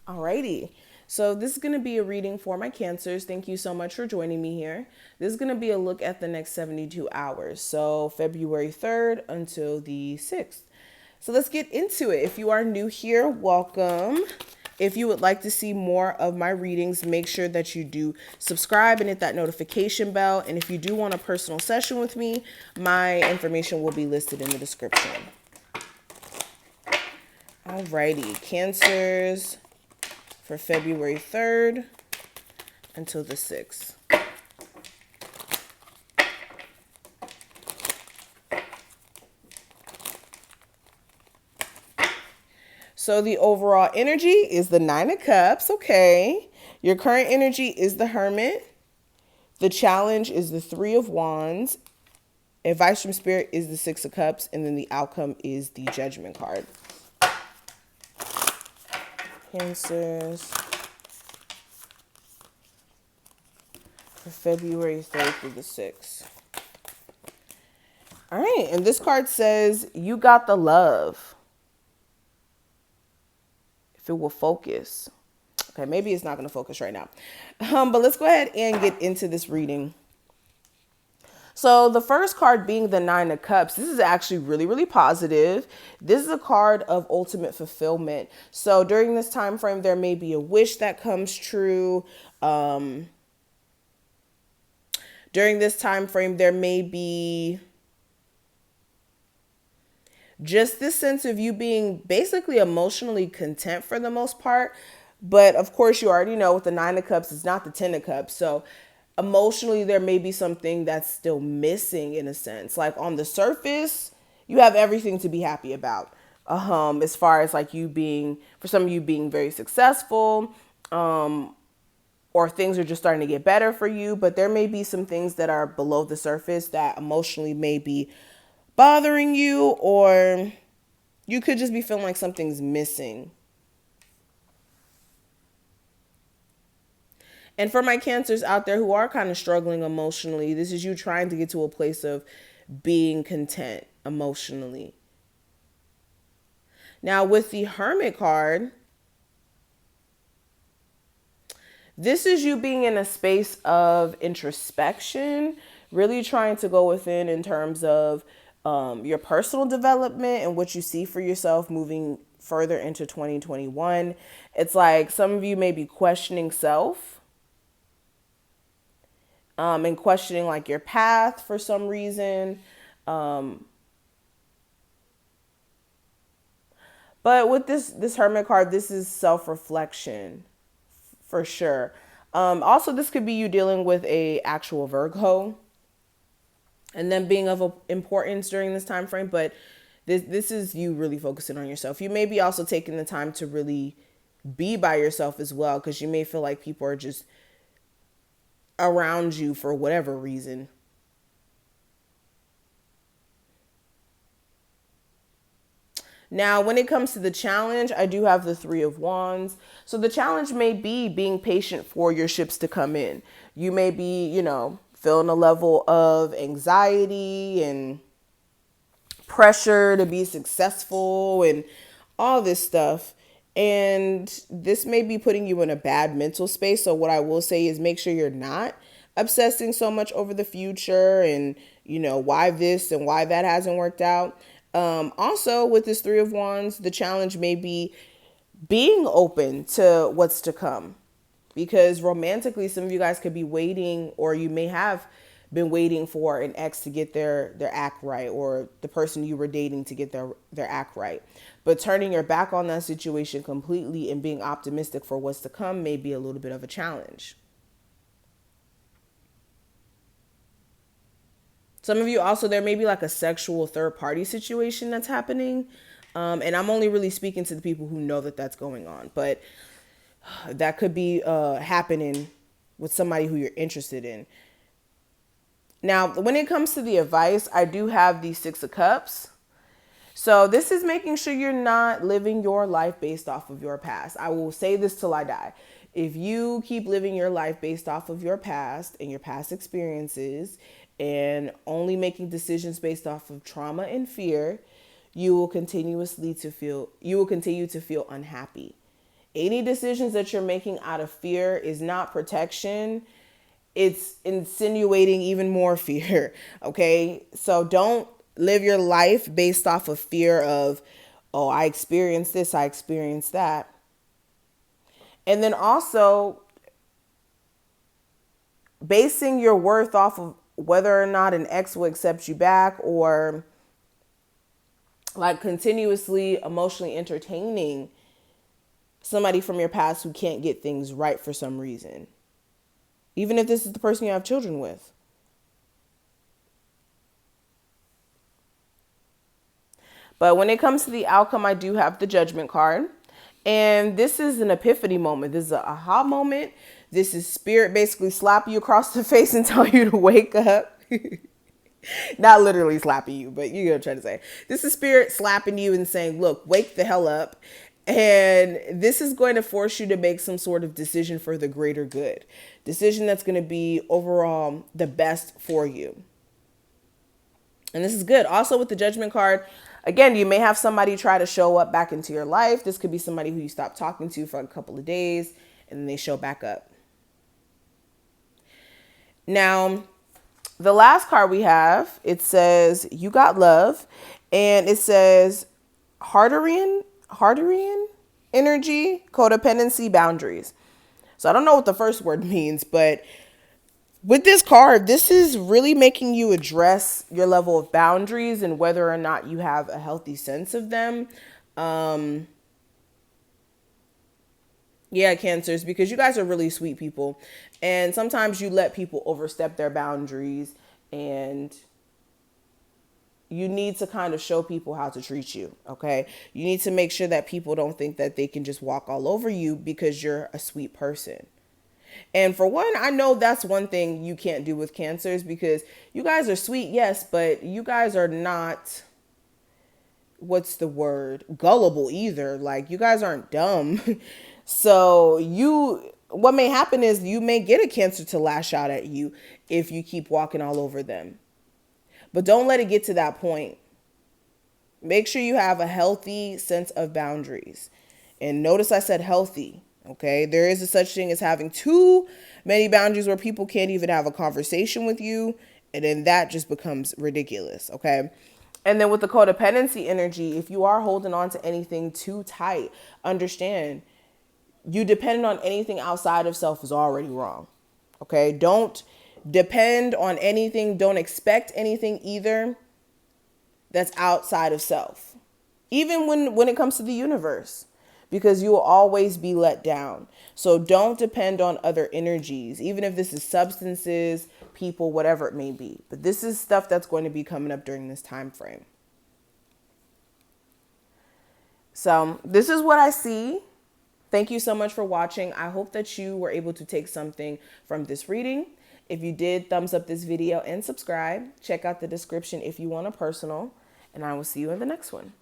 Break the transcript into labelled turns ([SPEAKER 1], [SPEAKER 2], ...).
[SPEAKER 1] Alrighty. So this is going to be a reading for my Cancers. Thank you so much for joining me here. This is going to be a look at the next 72 hours. So February 3rd until the 6th. So let's get into it. If you are new here, welcome. If you would like to see more of my readings, make sure that you do subscribe and hit that notification bell. And if you do want a personal session with me, my information will be listed in the description. Alrighty, Cancers for February 3rd until the 6th. So the overall energy is the Nine of Cups. Okay. Your current energy is the Hermit. The challenge is the Three of Wands. Advice from Spirit is the Six of Cups. And then the outcome is the Judgment card. Cancers for February 3rd through the 6th. All right. And this card says, you got the love. If it will focus. Okay, maybe it's not going to focus right now. But let's go ahead and get into this reading. So the first card being the Nine of Cups, this is actually really, really positive. This is a card of ultimate fulfillment. So during this time frame, there may be a wish that comes true. During this time frame, there may be just this sense of you being basically emotionally content for the most part. But of course, you already know with the Nine of Cups, it's not the Ten of Cups. So emotionally, there may be something that's still missing in a sense. Like on the surface, you have everything to be happy about. As far as like you being, for some of you being very successful, or things are just starting to get better for you. But there may be some things that are below the surface that emotionally may be bothering you, or you could just be feeling like something's missing. And for my Cancers out there who are kind of struggling emotionally, this is you trying to get to a place of being content emotionally. Now with the Hermit card, this is you being in a space of introspection, really trying to go within in terms of your personal development and what you see for yourself moving further into 2021. It's like some of you may be questioning self. And questioning like your path for some reason. But with this Hermit card, this is self-reflection for sure. Also, this could be you dealing with a actual Virgo and then being of importance during this time frame. But this is you really focusing on yourself. You may be also taking the time to really be by yourself as well, because you may feel like people are just around you for whatever reason. Now, when it comes to the challenge, I do have the Three of Wands. So the challenge may be being patient for your ships to come in. You may be, feeling a level of anxiety and pressure to be successful and all this stuff. And this may be putting you in a bad mental space. So what I will say is make sure you're not obsessing so much over the future and, why this and why that hasn't worked out. Also, with this Three of Wands, the challenge may be being open to what's to come. Because romantically, some of you guys could be waiting, or you may have been waiting for an ex to get their act right, or the person you were dating to get their act right. But turning your back on that situation completely and being optimistic for what's to come may be a little bit of a challenge. Some of you also, there may be like a sexual third party situation that's happening. And I'm only really speaking to the people who know that that's going on. But that could be happening with somebody who you're interested in. Now, when it comes to the advice, I do have the Six of Cups. So this is making sure you're not living your life based off of your past. I will say this till I die. If you keep living your life based off of your past and your past experiences and only making decisions based off of trauma and fear, you will continue to feel unhappy. Any decisions that you're making out of fear is not protection. It's insinuating even more fear. Okay. So don't live your life based off of fear of, oh, I experienced this, I experienced that. And then also basing your worth off of whether or not an ex will accept you back, or like continuously emotionally entertaining somebody from your past who can't get things right for some reason, even if this is the person you have children with. But when it comes to the outcome, I do have the Judgment card. And this is an epiphany moment. This is an aha moment. This is spirit basically slap you across the face and tell you to wake up. Not literally slapping you, but you're going to try to say. This is spirit slapping you and saying, look, wake the hell up. And this is going to force you to make some sort of decision for the greater good. Decision that's going to be overall the best for you. And this is good. Also with the Judgment card, again, you may have somebody try to show up back into your life. This could be somebody who you stopped talking to for a couple of days and then they show back up. Now, the last card we have, it says, you got love. And it says, Harderian energy, codependency, boundaries. So I don't know what the first word means, but with this card, this is really making you address your level of boundaries and whether or not you have a healthy sense of them. Yeah, Cancers, because you guys are really sweet people. And sometimes you let people overstep their boundaries, and you need to kind of show people how to treat you, okay? You need to make sure that people don't think that they can just walk all over you because you're a sweet person. And for one, I know that's one thing you can't do with Cancers, because you guys are sweet, yes, but you guys are not, what's the word, gullible either. Like, you guys aren't dumb. So what may happen is you may get a Cancer to lash out at you if you keep walking all over them. But don't let it get to that point. Make sure you have a healthy sense of boundaries. And notice I said healthy. Okay, there is a such thing as having too many boundaries where people can't even have a conversation with you. And then that just becomes ridiculous. Okay. And then with the codependency energy, if you are holding on to anything too tight, understand you depending on anything outside of self is already wrong. Okay. Don't depend on anything. Don't expect anything either that's outside of self. Even when it comes to the universe. Because you will always be let down. So don't depend on other energies, even if this is substances, people, whatever it may be. But this is stuff that's going to be coming up during this time frame. So this is what I see. Thank you so much for watching. I hope that you were able to take something from this reading. If you did, thumbs up this video and subscribe. Check out the description if you want a personal. And I will see you in the next one.